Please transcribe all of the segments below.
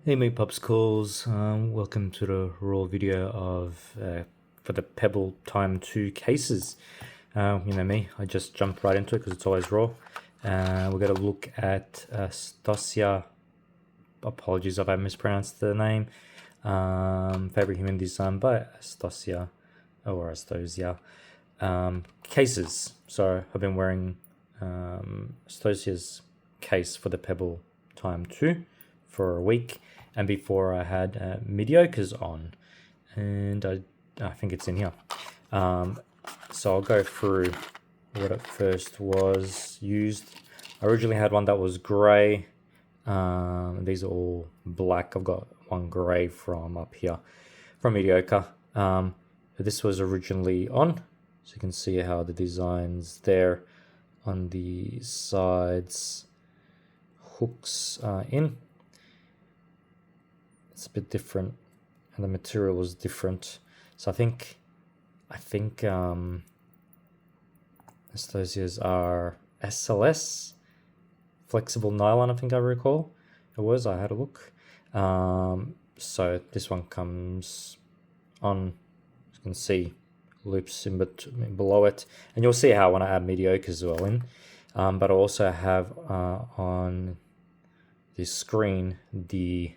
Hey Meat Popsicles, welcome to the raw video of for the Pebble Time 2 cases. You know me, I just jump right into it because it's always raw. We're going to look at Astosia, apologies if I mispronounced the name, favorite human design by Astosia, or Astosia, cases. So I've been wearing Astosia's case for the Pebble Time 2 for a week, and before I had Mediocres on, and I think it's in here. So I'll go through what it first was used. I originally had one that was grey. These are all black. I've got one grey from up here from Mediocre. This was originally on, so you can see how the design's there on the sides. Hooks are in. It's a bit different, and the material was different. So I think Astosias are SLS, flexible nylon. I think I recall it was. I had a look. So this one comes on. You can see loops in below it, and you'll see how when I add mediocre as well in. But I also have on the screen the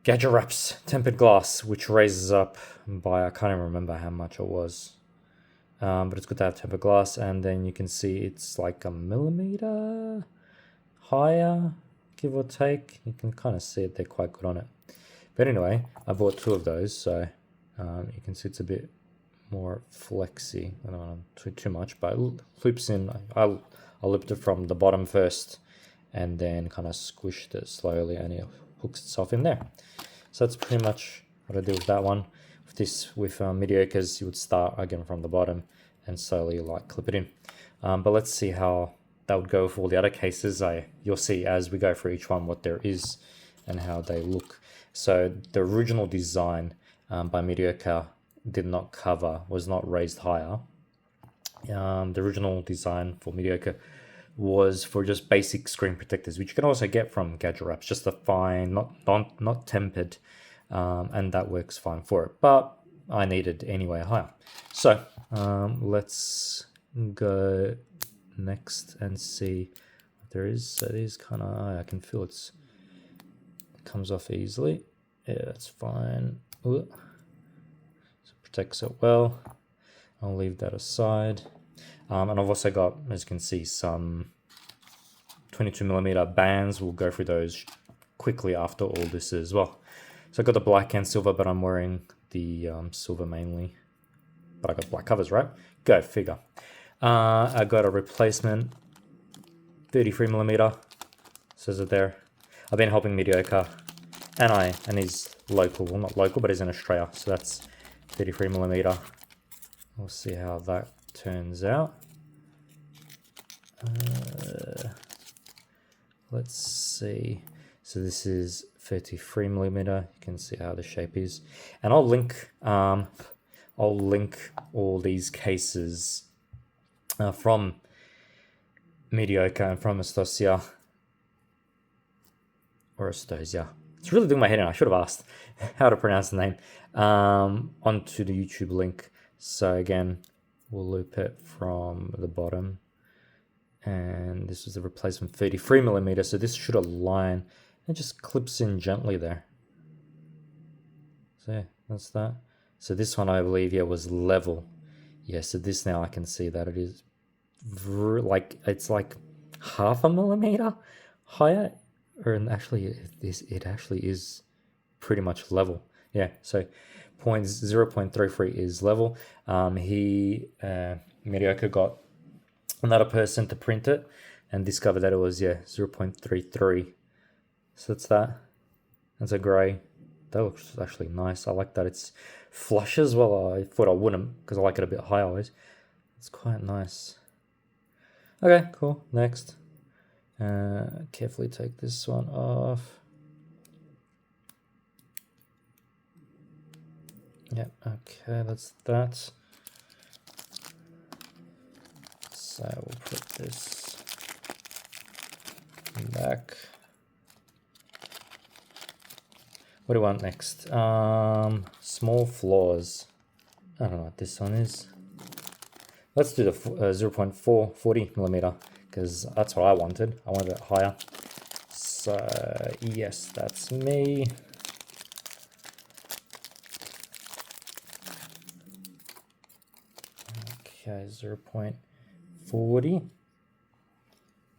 Gadget Wraps tempered glass, which raises up by, I can't even remember how much it was, but it's good to have tempered glass. And then you can see it's like a millimeter higher, give or take. You can kind of see it, they're quite good on it. But anyway, I bought two of those, so you can see it's a bit more flexy. I don't want to too much, but it loops in. I looped it from the bottom first, and then kind of squished it slowly, and it hooks itself in there. So that's pretty much what I did with that one. With this, with mediocres, you would start again from the bottom and slowly like clip it in. But let's see how that would go for all the other cases. You'll see as we go through each one what there is and how they look. So the original design by Mediocre was not raised higher. The original design for Mediocre was for just basic screen protectors, which you can also get from Gadget Wraps, just a fine, not tempered, and that works fine for it. But I needed anyway higher. So let's go next and see what there is. So it is kind of, I can feel it comes off easily. Yeah, that's fine. Ooh. So it protects it well. I'll leave that aside. And I've also got, as you can see, some 22mm bands. We'll go through those quickly after all this as well. So I got the black and silver, but I'm wearing the silver mainly. But I got black covers, right? Go figure. I got a replacement 33mm. Says it there. I've been helping Mediocre, and he's local. Well, not local, but he's in Australia. So that's 33mm. We'll see how that turns out. Let's see. So this is 33mm. You can see how the shape is, and I'll link all these cases from Mediocre and from Astosia or Astosia. It's really doing my head in. I should have asked how to pronounce the name onto the YouTube link. So again, we'll loop it from the bottom, and this is the replacement 33mm. So this should align and just clips in gently there. So yeah, that's that. So this one, I believe, yeah, was level. Yeah, so this now I can see that it is like, it's like half a millimeter higher, or actually it actually is pretty much level. Yeah, so 0.33 is level. Mediocre got another person to print it and discovered that it was 0.33. So that's that. That's a grey. That looks actually nice. I like that it's flush as well. I thought I wouldn't because I like it a bit high always. It's quite nice. Okay, cool. Next. Carefully take this one off. Yep, okay, that's that. So we'll put this back. What do we want next? Small flaws. I don't know what this one is. Let's do the 0.440 millimeter because that's what I wanted. I wanted it higher. So yes, that's me. Okay, 0.40.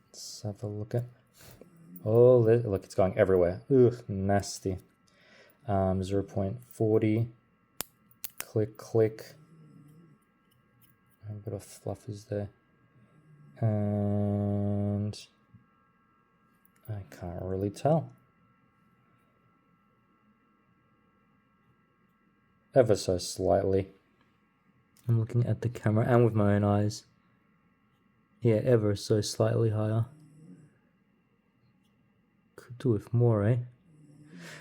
Let's have a look at. Oh, look, it's going everywhere. Ugh, nasty. 0.40. Click, click. A bit of fluff is there. And I can't really tell. Ever so slightly. I'm looking at the camera and with my own eyes. Yeah, ever so slightly higher. Could do with more, eh?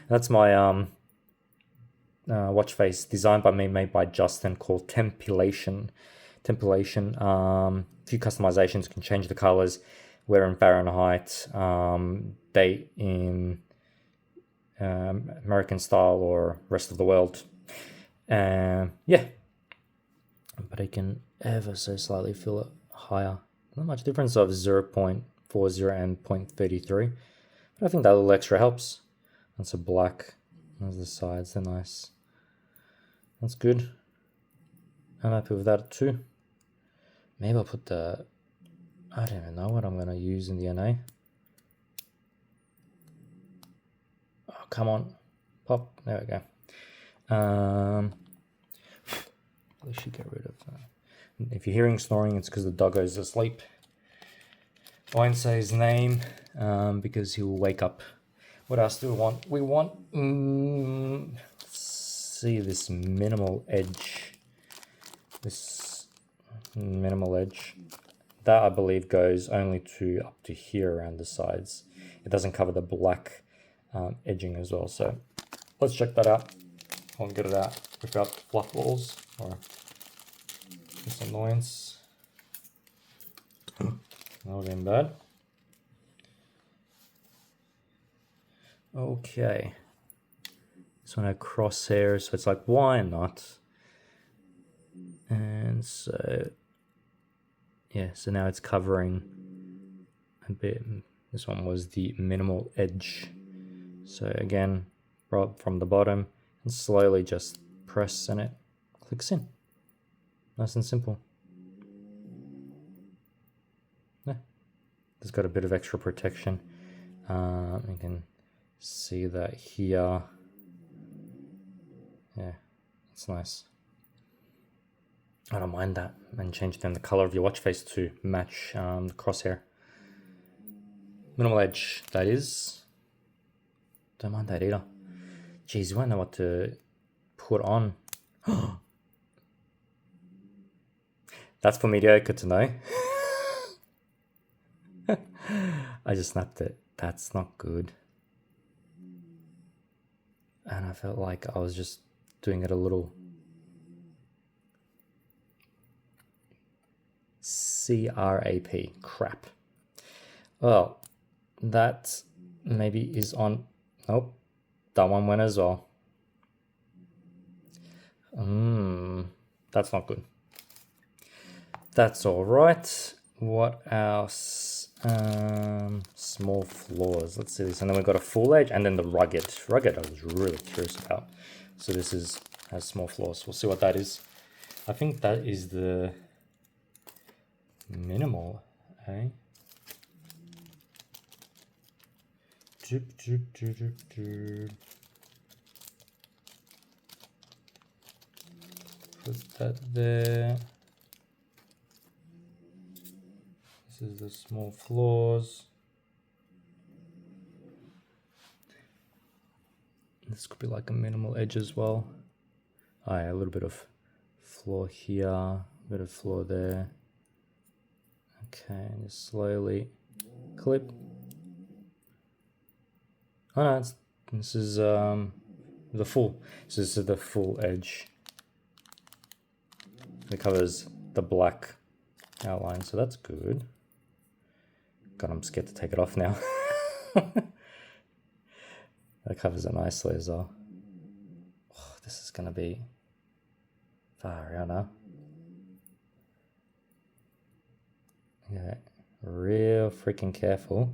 That's my watch face designed by me, made by Justin, called Tempilation. Few customizations, you can change the colors, wear in Fahrenheit, date in American style or rest of the world. Yeah, but I can ever so slightly feel it higher. Not much difference of 0.40 and 0.33, but I think that little extra helps. That's a black. There's the sides, they're nice. That's good. I'm happy with that too. Maybe I'll put the, I don't even know what I'm going to use in the NA. Oh, come on. Pop. There we go. We should get rid of that. If you're hearing snoring, it's because the doggo's asleep. I won't say his name because he will wake up. What else do we want? We want, let's see, this minimal edge. This minimal edge. That I believe goes only to up to here around the sides. It doesn't cover the black edging as well. So let's check that out. I'll get it out without fluff balls or this annoyance. Not in bad. Okay. This one had crosshairs, so it's like, why not? And so, yeah, so now it's covering a bit. This one was the minimal edge. So again, right from the bottom, and slowly just press and it clicks in. Nice and simple. Yeah. It's got a bit of extra protection. You can see that here. Yeah, it's nice. I don't mind that. And change then the color of your watch face to match the crosshair. Minimal edge, that is. Don't mind that either. Jeez, you won't know what to put on. That's for mediocre to know. I just snapped it. That's not good. And I felt like I was just doing it a little crap. Well, that maybe is on. Nope, that one went as well. That's not good. That's all right. What else? Small flaws. Let's see this. And then we've got a full edge and then the rugged. Rugged I was really curious about. So this has small flaws. We'll see what that is. I think that is the minimal, eh? Put that there. This is the small flaws. This could be like a minimal edge as well. Oh yeah, a little bit of flaw here, a bit of flaw there. Okay, just slowly clip. Oh no, this is the full. So this is the full edge. It covers the black outline, so that's good. God, I'm scared to take it off now. That covers it nicely as well. this is gonna be far out now. Yeah, real freaking careful.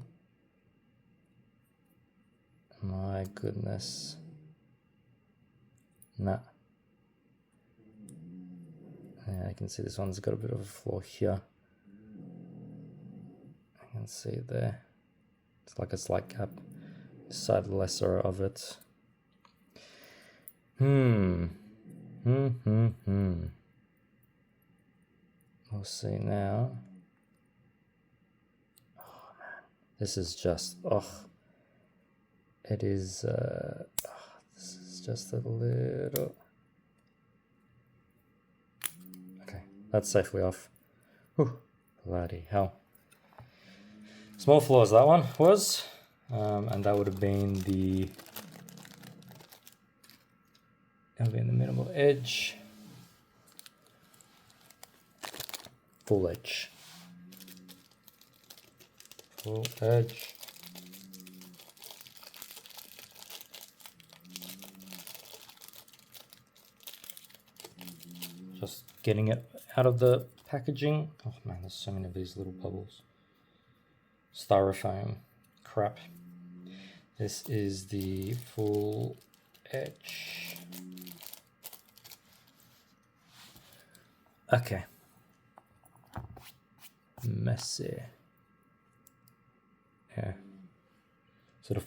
My goodness. Nah. Yeah, I can see this one's got a bit of a flaw here. I can see it there. It's like a slight gap. Side lesser of it. We'll see now. Oh man, this is just it is this is just a little. Okay, that's safely off. Whew, bloody hell. Small flaws that one was, and that would have been the minimal edge, full edge, just getting it out of the packaging. Oh man, there's so many of these little bubbles. Styrofoam crap. This is the full edge. Okay. Messy. Yeah. Sort of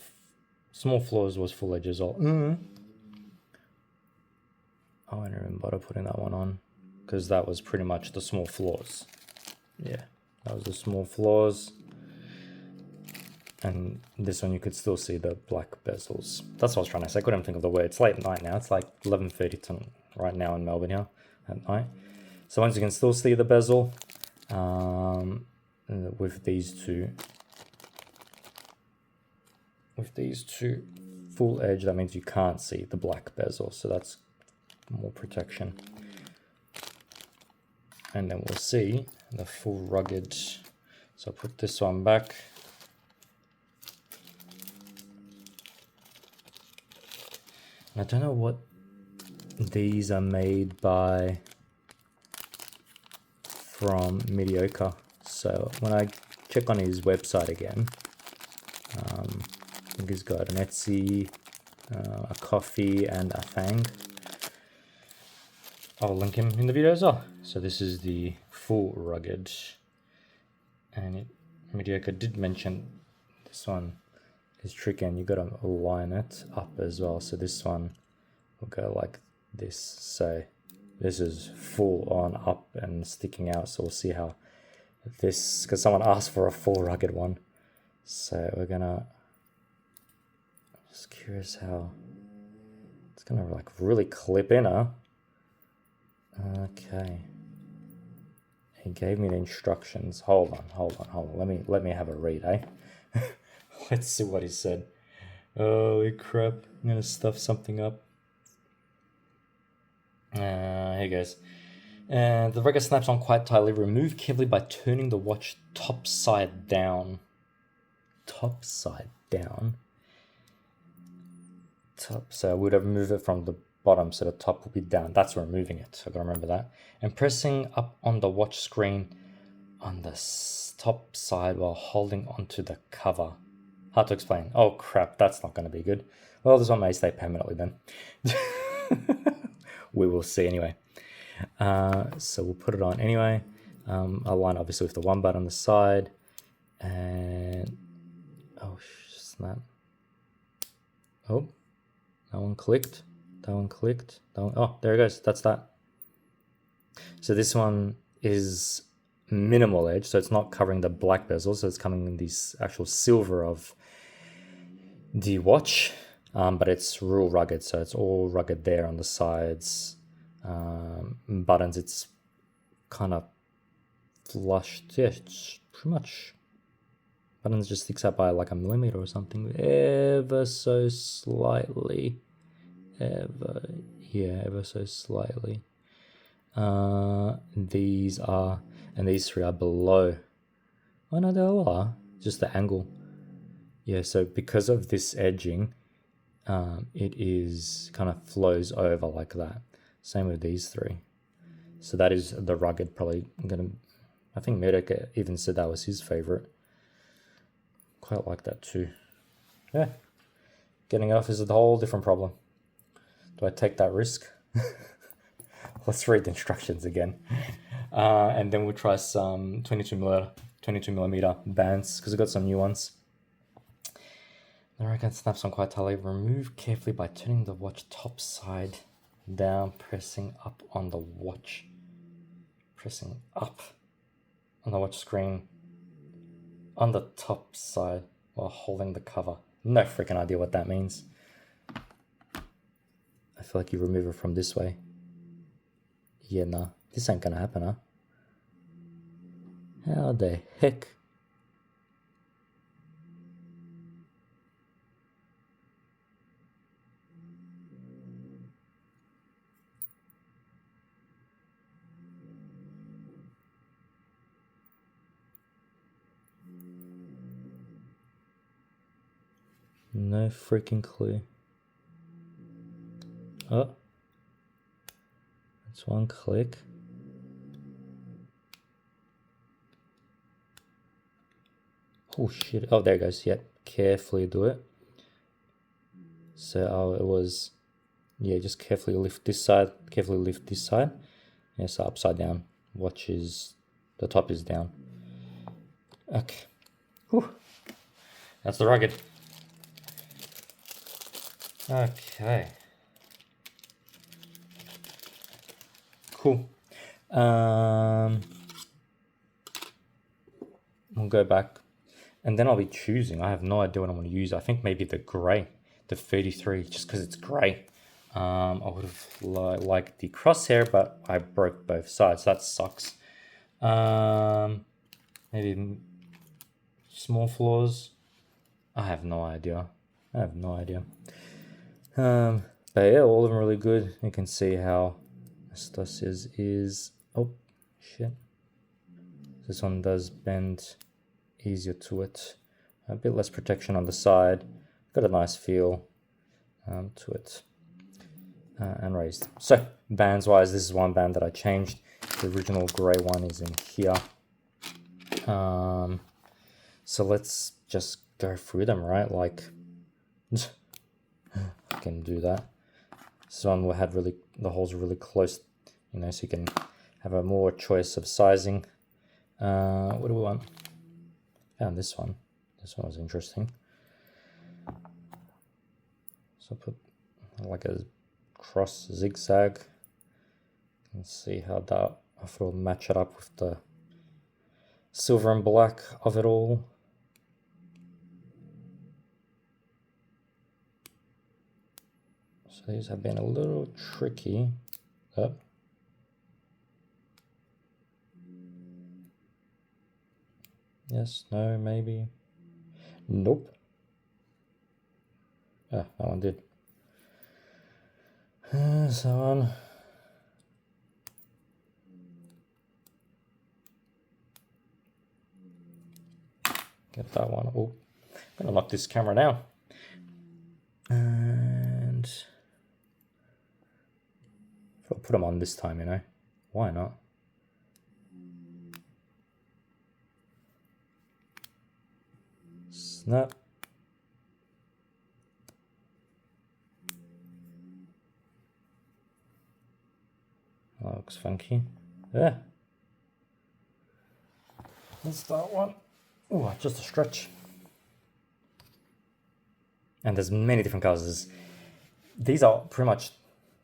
small flaws was full edge as well. I won't even bother putting that one on because that was pretty much the small flaws. Yeah, that was the small flaws. And this one you could still see the black bezels. That's what I was trying to say. I couldn't think of the word. It's late at night now. It's like 11:30 right now in Melbourne here at night. So once you can still see the bezel with these two full edge, that means you can't see the black bezel. So that's more protection. And then we'll see the full rugged. So I'll put this one back. I don't know what these are made by from Mediocre. So when I check on his website again, I think he's got an Etsy, a coffee, and a fang. I'll link him in the video as well. So this is the full rugged, and Mediocre did mention this one is tricky, and you got to line it up as well. So this one will go like this. So this is full on up and sticking out. So we'll see how this, because someone asked for a full rugged one. So we're gonna, just curious how it's gonna like really clip in, huh? Okay. He gave me the instructions. Hold on. Let me have a read, eh? Let's see what he said. Holy crap. I'm gonna stuff something up. Here goes. The regger snaps on quite tightly. Remove carefully by turning the watch top side down. Top side down? So I would have moved it from the bottom, so the top will be down. That's removing it, so I gotta remember that. And pressing up on the watch screen on the top side while holding onto the cover. Hard to explain. Oh crap, that's not gonna be good. Well, this one may stay permanently then. We will see anyway. So we'll put it on anyway. I'll line obviously with the one button on the side. And oh snap. Oh, that one clicked. That one clicked. That one, oh, there it goes. That's that. So this one is minimal edge, so it's not covering the black bezel, so it's coming in this actual silver of the watch, but it's real rugged, so it's all rugged there on the sides. Buttons, it's kind of flushed. Yeah, it's pretty much. Buttons just sticks out by like a millimeter or something, ever so slightly. Ever so slightly. These are, and these three are below. Oh no, they all are. Just the angle. Yeah, so because of this edging, it is kind of flows over like that. Same with these three. So that is the rugged. Probably gonna, I think Mediocre even said that was his favorite. Quite like that too. Yeah, getting it off is a whole different problem. Do I take that risk? Let's read the instructions again. And then we'll try some 22 millimeter bands because I've got some new ones. The right-hand snaps on quite tightly. Remove carefully by turning the watch top side down, pressing up on the watch. Pressing up on the watch screen on the top side while holding the cover. No freaking idea what that means. I feel like you remove it from this way. Yeah, nah. This ain't gonna happen, huh? How the heck? No freaking clue. Oh. That's one click. Oh shit. Oh, there it goes. Yep. Carefully do it. So it was, yeah, just carefully lift this side. Carefully lift this side. Yeah, so upside down. Watch is, the top is down. Okay. Whew. That's the rugged. Okay. Cool. We'll go back and then I'll be choosing. I have no idea what I'm going to use. I think maybe the gray, the 33, just because it's gray. I would have liked the crosshair, but I broke both sides. That sucks. Maybe small flaws. I have no idea. But yeah, all of them really good. You can see how Astosias is. Oh shit! This one does bend easier to it. A bit less protection on the side. Got a nice feel to it. And raised. So bands wise, this is one band that I changed. The original gray one is in here. So let's just go through them, right? Like I can do that. This one we had really, the holes are really close, you know, so you can have a more choice of sizing. What do we want? Found this one. This one was interesting. So put like a cross zigzag. And see how that, if it'll match it up with the silver and black of it all. So these have been a little tricky. Oh. Yes, no, maybe. Nope. Ah, that one did. So on. Get that one. Oh, I'm gonna lock this camera now. And I'll put them on this time, you know. Why not? Snap. That looks funky. Yeah. That's that one. Oh, just a stretch. And there's many different colors. These are pretty much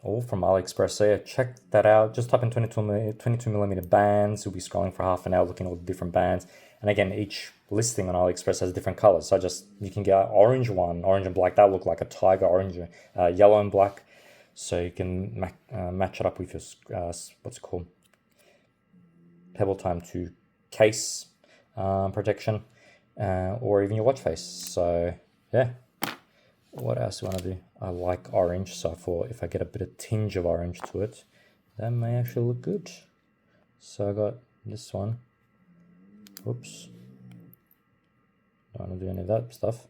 all from AliExpress. So yeah, check that out. Just type in 22 millimeter bands. You'll be scrolling for half an hour looking at all the different bands. And again, each listing on AliExpress has different colors. So you can get an orange one, orange and black. That look like a tiger, orange, yellow and black. So you can match it up with your, what's it called? Pebble Time 2 case protection, or even your watch face. So yeah. What else do I want to do? I like orange, so I thought if I get a bit of tinge of orange to it, that may actually look good. So I got this one. Oops. Don't want to do any of that stuff.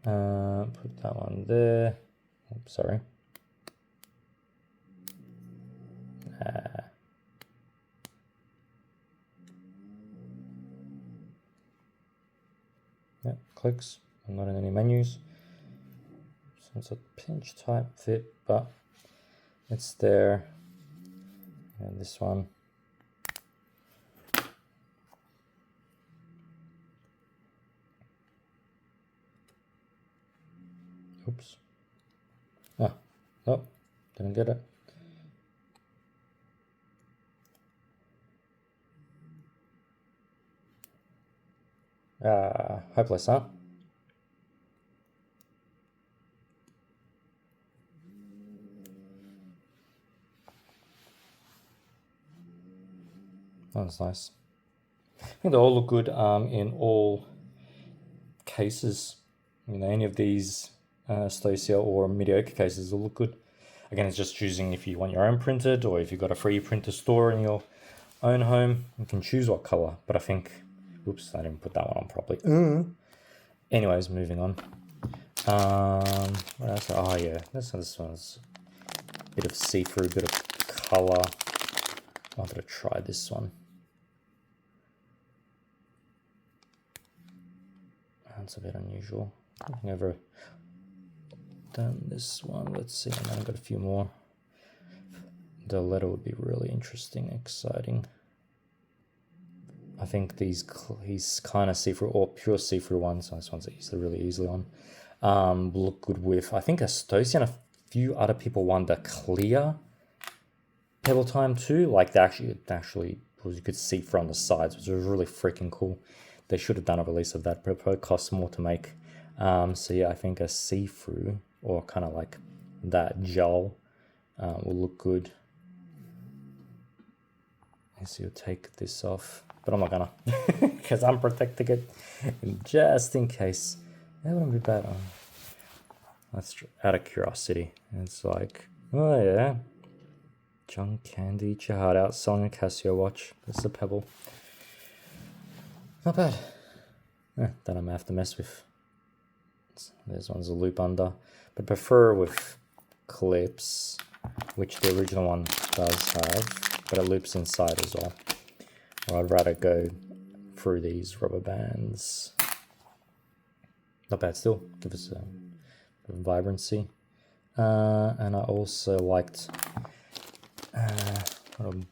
Put that one there. Oops, sorry. Yeah, clicks. I'm not in any menus. So it's a pinch type fit, but it's there. And this one. Oops. Ah, nope, didn't get it. Hopeless, huh? That was nice. I think they all look good in all cases. You know, any of these Astosia or Mediocre cases will look good. Again, it's just choosing if you want your own printed or if you've got a free printer store in your own home. You can choose what color, but I think, oops, I didn't put that one on properly. Anyways, moving on. What else? Oh yeah, this one's a bit of see-through, bit of color. I wanted to try this one. That's a bit unusual. I've never done this one. Let's see, and then I've got a few more. The letter would be really interesting, exciting. I think these kind of see-through or pure see-through ones. So this one's really easily on. Look good with, I think, Astosia and a few other people want the clear pebble time too. Like they actually you could see from the sides, which was really freaking cool. They should have done a release of that, but it probably costs more to make. So yeah, I think a see-through or kind of like that gel will look good. So you'll take this off, but I'm not gonna because I'm protecting it just in case. That wouldn't be bad. That's out of curiosity. It's like, oh yeah, John Candy, eat your heart out, selling a Casio watch. It's a Pebble. Not bad. Then I'm gonna have to mess with. This one's a loop under, but prefer with clips, which the original one does have, but it loops inside as well. Or I'd rather go through these rubber bands. Not bad still, give us a vibrancy. And I also liked a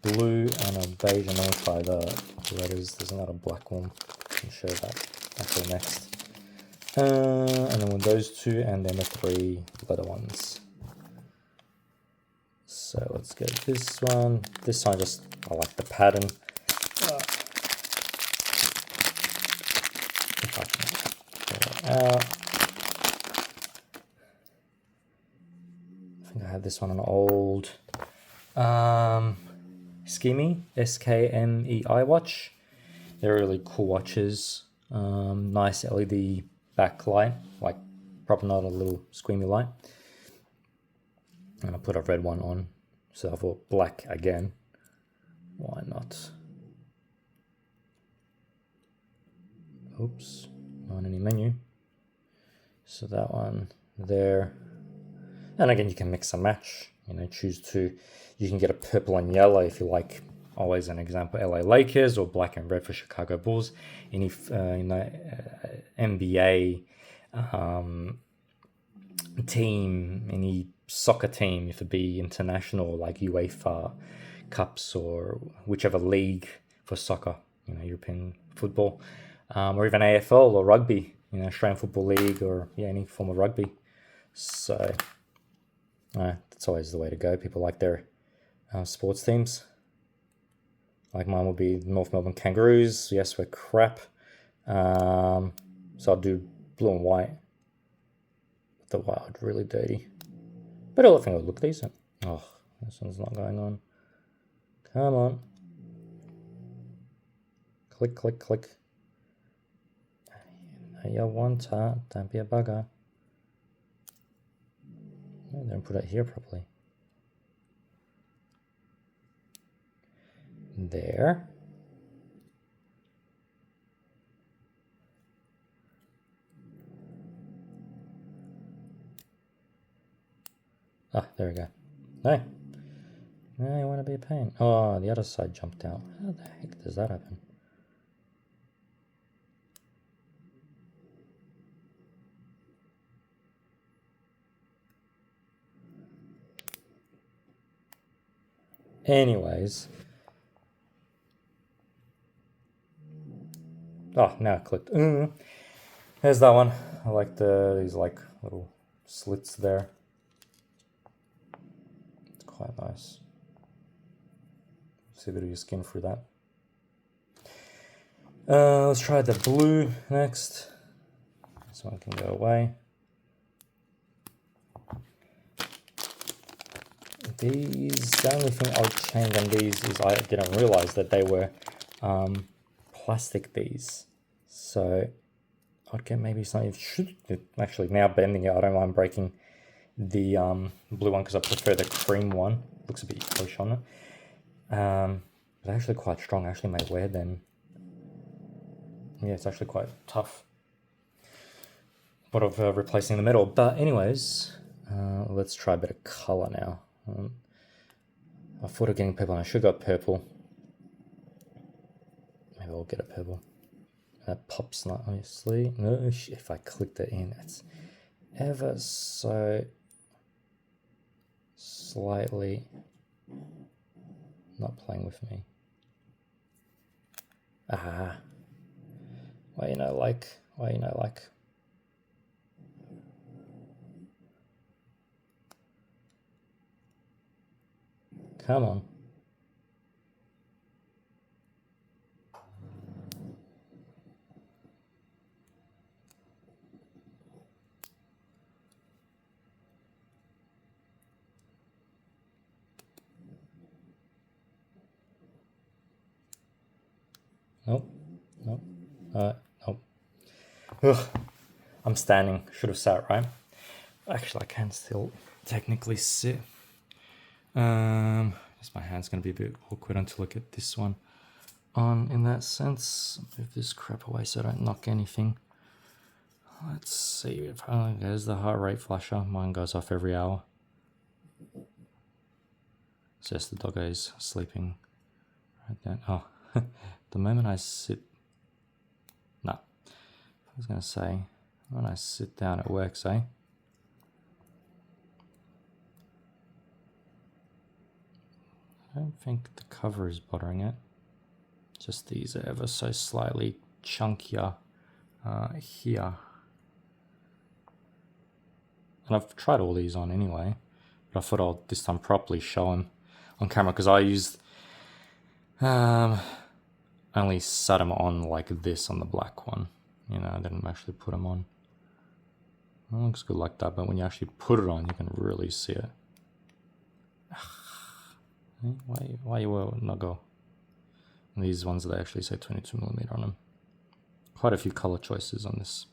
blue and a beige, and then we'll try the letters. There's another black one. I can show that actually next. And then with those two, and then the 3 letter ones. So let's get this one. This one I like the pattern. If I can get it out. I think I had this one on an old Skimmy, SKMEI watch. They're really cool watches. Nice LED backlight, like probably not a little squeamy light. And I put a red one on, so I thought black again. Why not? Oops, not any menu. So that one there. And again, you can mix and match. You know, choose to. You can get a purple and yellow if you like. Always an example: LA Lakers, or black and red for Chicago Bulls. Any NBA team, any soccer team, if it be international like UEFA Cups or whichever league for soccer, you know, European football, or even AFL or rugby, you know, Australian Football League, or yeah, any form of rugby. So that's always the way to go. People like their sports teams. Like mine will be North Melbourne Kangaroos. Yes, we're crap. So I'll do blue and white. The wild, really dirty. But I think it'll look decent. Oh, this one's not going on. Come on. Click, click, click. Now you want that. Don't be a bugger. I didn't put it here properly. There. Ah, there we go. No. No, you want to be a pain. Oh, the other side jumped out. How the heck does that happen? Anyways. Oh, now it clicked. There's that one. I like these like little slits there. It's quite nice. See a bit of your skin through that. Let's try the blue next. This one can go away. These, the only thing I would change on these is I didn't realize that they were plastic, these. So I'd get maybe something, actually now bending it, I don't mind breaking the blue one because I prefer the cream one. Looks a bit yellowish on it. It's actually quite strong. I actually may wear them. Yeah, it's actually quite tough. But of replacing the metal. But anyways, let's try a bit of color now. I thought of getting purple and I should have got purple. Maybe I'll get a purple. That pops nicely. No, if I clicked it in, it's ever so slightly not playing with me. Ah. Why you know like? Come on. Nope. Nope. Ugh. I'm standing. Should have sat, right? Actually, I can still technically sit. Just my hand's gonna be a bit awkward until I get this one on in that sense. Move this crap away so I don't knock anything. Let's see if there's the heart rate flasher. Mine goes off every hour. It's just the doggo is sleeping right there. Oh, the moment I sit, no. I was gonna say when I sit down it works, eh? I don't think the cover is bothering it. Just these are ever so slightly chunkier here. And I've tried all these on anyway, but I thought I'll this time properly show them on camera because I used only set them on like this on the black one. You know, I didn't actually put them on. It looks good like that, but when you actually put it on, you can really see it. Why you will not go? And these ones that actually say 22mm on them. Quite a few color choices on this.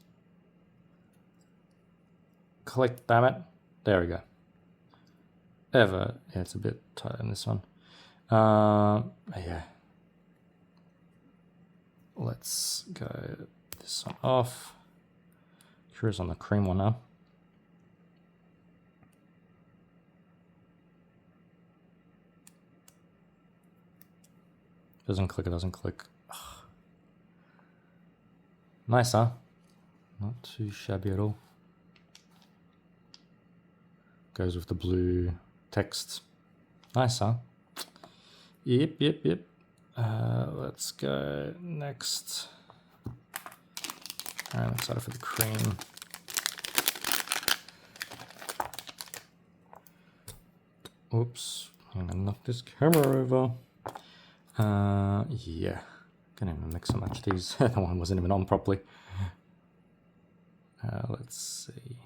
Click, damn it. There we go. Yeah, it's a bit tight on this one. Yeah. Let's go this one off. Curious on the cream one now. Doesn't click, it doesn't click. Ugh. Nice, huh? Not too shabby at all. Goes with the blue text. Nice, huh? Yep. Let's go next. I'm excited for the cream. Oops, I'm gonna knock this camera over. Yeah, can't even mix and match these. That one wasn't even on properly. Let's see.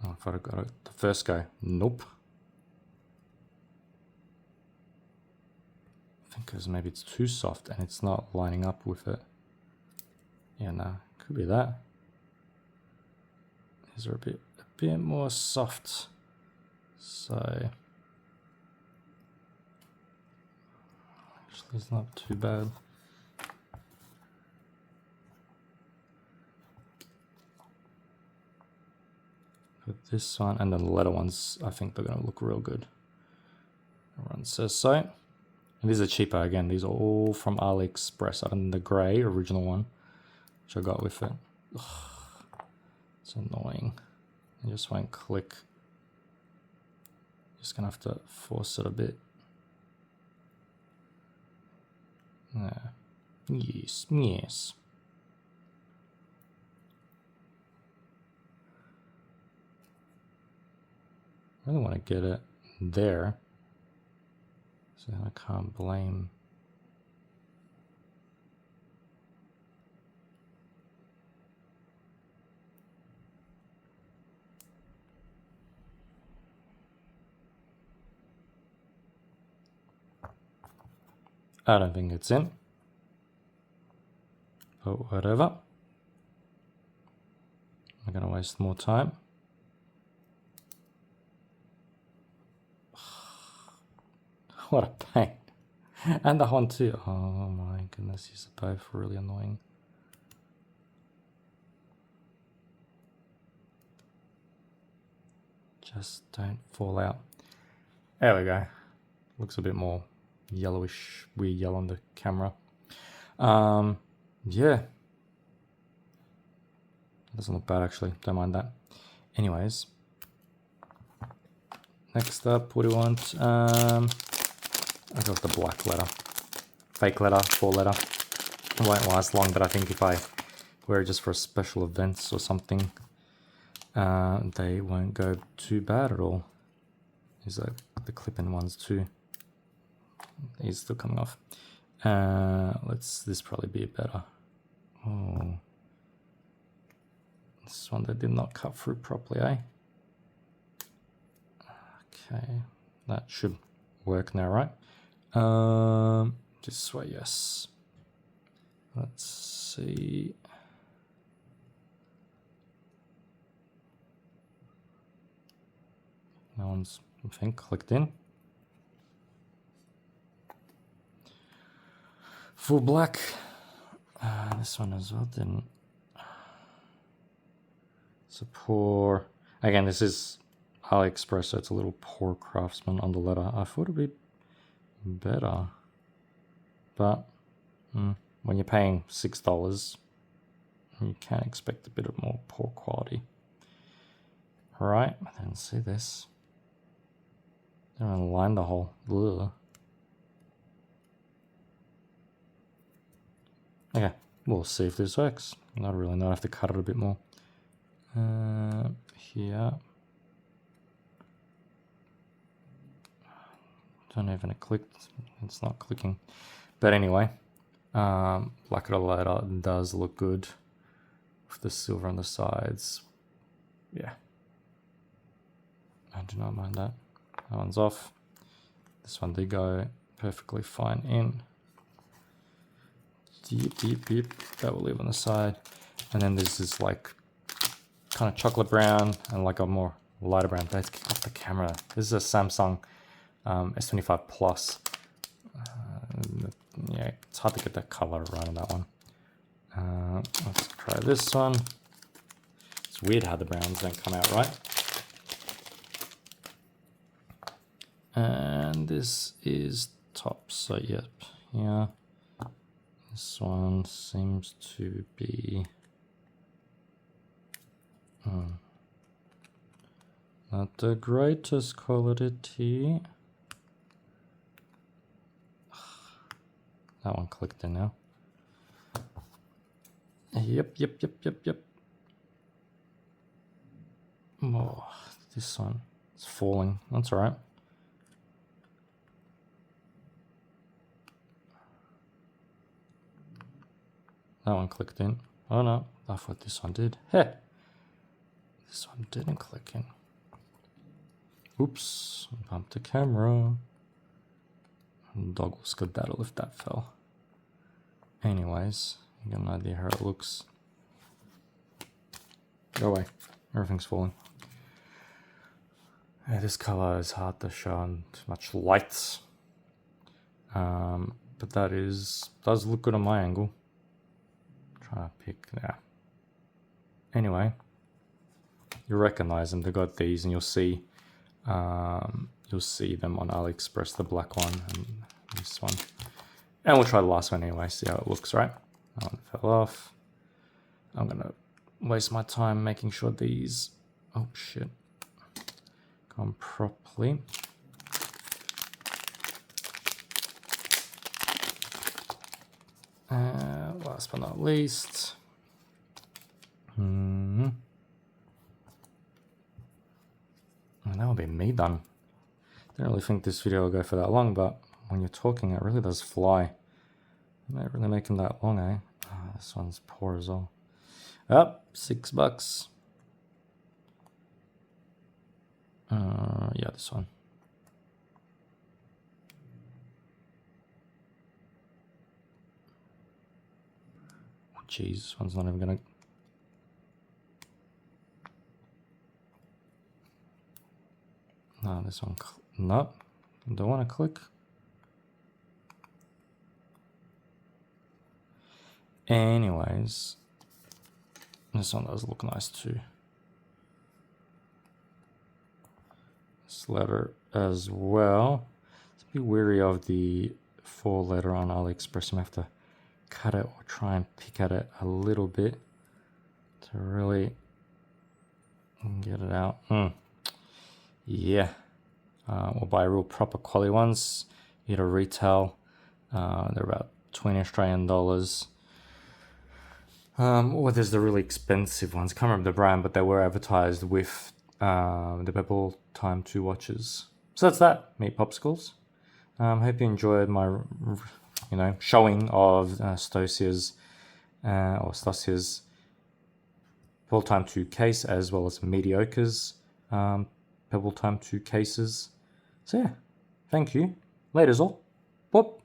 Oh, I thought I got it the first go. Nope. I think because maybe it's too soft and it's not lining up with it. Yeah, no, could be that. These are a bit more soft. So actually it's not too bad. for this one, and then the leather ones, I think they're going to look real good. Everyone says so. And these are cheaper again. These are all from AliExpress. Other than the grey original one, which I got with it. Ugh, it's annoying. It just won't click. Just gonna have to force it a bit. Yeah. Yes, yes. I really want to get it there, so I can't blame. I don't think it's in, but whatever. I'm not gonna waste more time. What a pain. And the one too. Oh my goodness, these are both really annoying. Just don't fall out. There we go. Looks a bit more yellowish, weird yellow on the camera. Yeah. Doesn't look bad actually, don't mind that. Anyways. Next up, what do you want? I got the black leather. Fake leather, faux leather. It won't last long, but I think if I wear it just for special events or something, they won't go too bad at all. These are the clip-in ones too. These still coming off. This probably be better. Oh, this one that did not cut through properly, eh? Okay, that should work now, right? This way, yes. Let's see. That one's, I think, clicked in. Full black. This one as well didn't. It's a poor. Again, this is AliExpress, so it's a little poor craftsman on the leather. I thought it'd be better, but when you're paying $6, you can't expect a bit of more poor quality. All right, then see this. They don't even line the hole. Ugh. Okay, we'll see if this works. Not really. Not have to cut it a bit more. Here. Don't even click. It's not clicking. But anyway, black leather does look good with the silver on the sides. Yeah, I do not mind that. That one's off. This one did go perfectly fine in. Deep. That will leave on the side. And then this is like kind of chocolate brown and like a more lighter brown. Let's kick off the camera. This is a Samsung S25 Plus. Yeah, it's hard to get that color right on that one. Let's try this one. It's weird how the browns don't come out right. And this is top, so yep, yeah. This one seems to be not the greatest quality. That one clicked in now. Yep. Oh, this one is falling. That's all right. That one clicked in. Oh no, I thought this one did. Heh. This one didn't click in. Oops, bumped the camera. Dog will skedaddle if that fell. Anyways, you get an idea how it looks. Go away. Everything's falling. Yeah, this color is hard to show on too much light. But that does look good on my angle. Trying to pick, yeah. Anyway, you'll recognize them. They got these, and you'll see them on AliExpress, the black one and this one. And we'll try the last one anyway, see how it looks, right? That one fell off. I'm gonna waste my time making sure these, oh shit, go on properly. Last but not least, and that will be me done. Didn't really think this video will go for that long, but when you're talking, it really does fly. I'm not really making that long, eh? Oh, this one's poor as well. Up, $6. Yeah, this one. Oh, jeez, this one's not even gonna. No, this one. Nope. Don't want to click. Anyways, this one does look nice too. This letter as well. Let's be wary of the 4 letter on AliExpress. You have to cut it or try and pick at it a little bit to really get it out. Yeah. We'll buy real proper quality ones. You get a retail. They're about 20 Australian dollars. Or there's the really expensive ones. Can't remember the brand, but they were advertised with the Pebble Time 2 watches. So that's that, Meat Popsicles. Hope you enjoyed my, showing of Astosias Pebble Time 2 case, as well as Mediocres Pebble Time 2 cases. So yeah, thank you. Laters all. Boop.